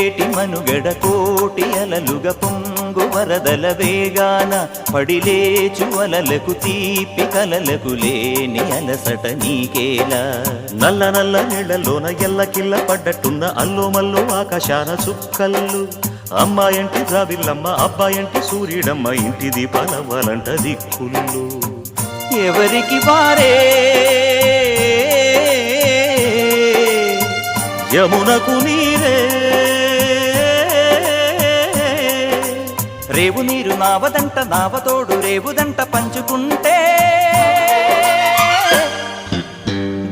పొంగేటి మనుగడ కోటి అలలుగ పొంగు వరదల వేగాన పడిలేచు అలలకు తీపి కలలకు లేని అలసట నీకేలా. నల్ల నల్ల నీళ్లలోన ఎల్లకిల్ల పడ్డట్టున్న అల్లో మల్లో ఆకాశాన చుక్కల్లు. అమ్మాయంటి ద్రావిల్లమ్మ అబ్బాయంటి సూర్యుడమ్మ ఇంటి దీపాలవ్వాలంట దిక్కుళ్ళు. ఎవరికి వారే యమునకు నీరే రేవు నీరు నావదంట నావతోడు రేవుదంట పంచుకుంటే.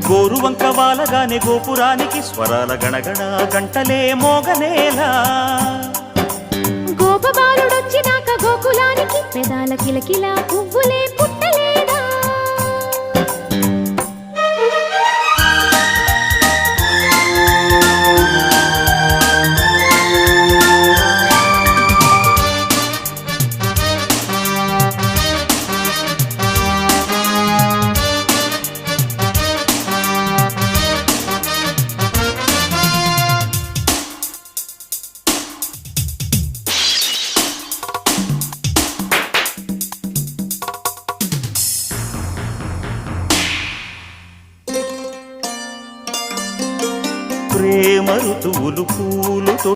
గోరువంక వాలగానే గోపురానికి స్వరాల గణగణ గంటలే మోగనేలా. గోపబాలుడొచ్చినాక గోకులానికి పెదాల కిలకిలా పువ్వులే పుట్టలేదా. ప్రేమ ఋతువులు పూలుతో